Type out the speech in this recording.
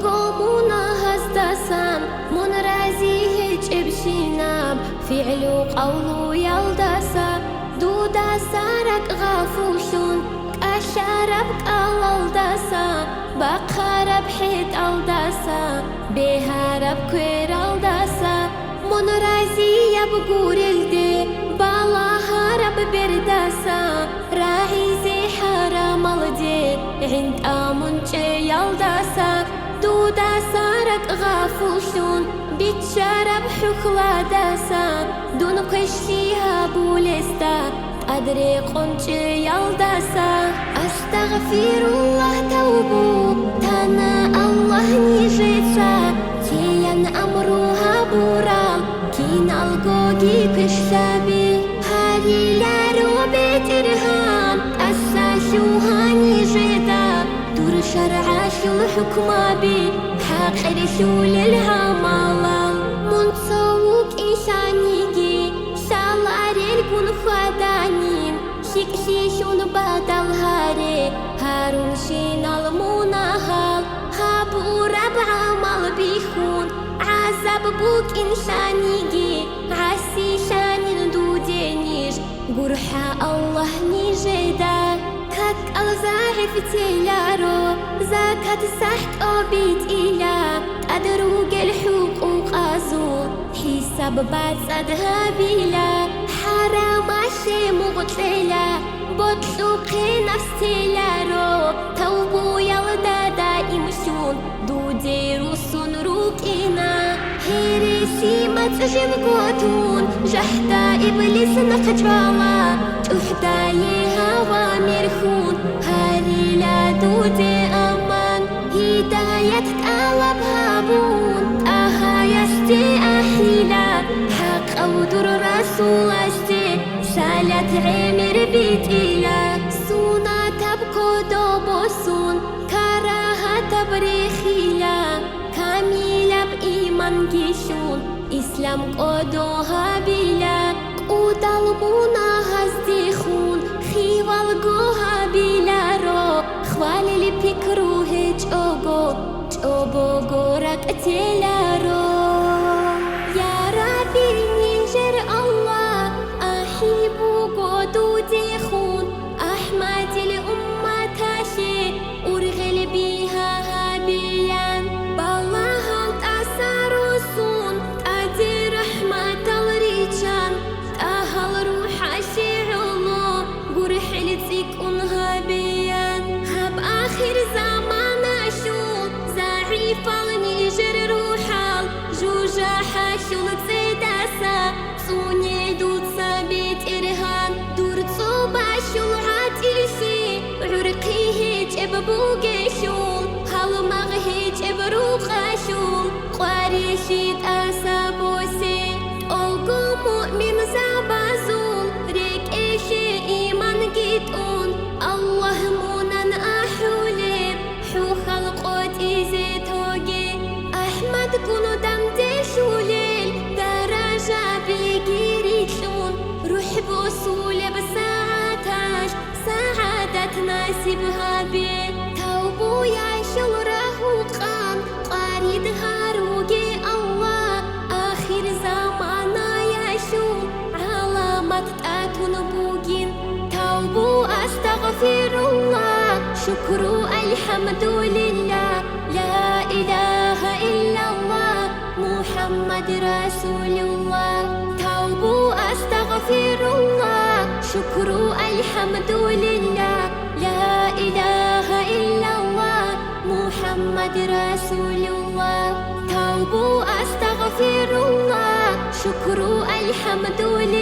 مناهزدسام من رازيه جبشيناب فعل قول يلدسا دودا سارك غافوشون كاشارب قلالدسا بقرب حيت الدسا بهارب كوير الدسا من رازيه بقورلدي بالا هارب بردسا راعي زي حرام الدي عند آمنجي يلدسا دودا سارك غافوشون بيتشارب حكلا داسا دون قشيها بولستا أدري قنجي يلدسا أستغفر الله توبو تانا الله نيجيسا تيان أمروها بورام كين الغوغي كشتابي هالي لارو بيترهام أساسوها نيجيدا دور شرعا شو الحكمة بي حاقر شو للهامالا منصوك إنسانيجي سالارين كن خدانين شكشيشون بدل هاري هارون شين المناهال هابو ربع عمل بيخون عذاب بوك إنسانيجي عسي شانين دودينيش قرحة الله نيجيدا كك الزاحف تيلارو زاكت سحك أبيت إلا تدروج الحقوق أزول حساب بعد صدها بلا حرام عشي مغتلا بطلقي نفس تيلارو توبو يلدا دائم شون دودي رسون روكينا هيريسي ما تجيب قوتون جحدا إبليس نقجوالا تحدا يهوى مرخون هاري لا دودي أمان هداية تقلب هابون أها يستي أحيلا حق أودر رسول أشتي سالت عمر بيت إلا سونا تبكو دوبوسون كراها تبريخيلا كاميلا بإيمان جيشون إسلام قدوها بلا قودال مناهزديخون خيوال قوها بلا رو خوالي لي بيكرو هج أوغو غورك أتيلا رو يا ربي نيجر الله أحيبو قدو ديخون أحمد الأمة تاشي أرغل بيها هابيان بالله تأسارسون تأدي رحمة الرجال تأهل روح شعلو قرح لتيك أنهابيان هب آخر زمان أشول زعيف النيجر روحال جوجا حاشول تزيداسا صوني دود ثابت إرهان دور تصوبا شول عاتيشي عرقي هيج إببوغيشول هالو مغهيج إبروغاشول قواريشيد آسا بوسي أولغو مؤمن زابازول ريك إيشي إيمان جيتون الله مونان أحوليب حو خلقوت إيزي توغي أحمد كونو دمتي شوليل درجة بيجيريتلون روح بوصولي بساعتاش سعادة ناسبها بي توبو يعيشو رهوقان قاريد هاروغي الله آخر زمانا يعيشو علامات تاتون بوغين توبو أستغفر الله شكرو الحمد لله لا إله إلا الله محمد رسول الله توبو أستغفر الله شكرو الحمد لله لا إله إلا الله محمد رسول الله توبو أستغفر الله شكرو الحمد لله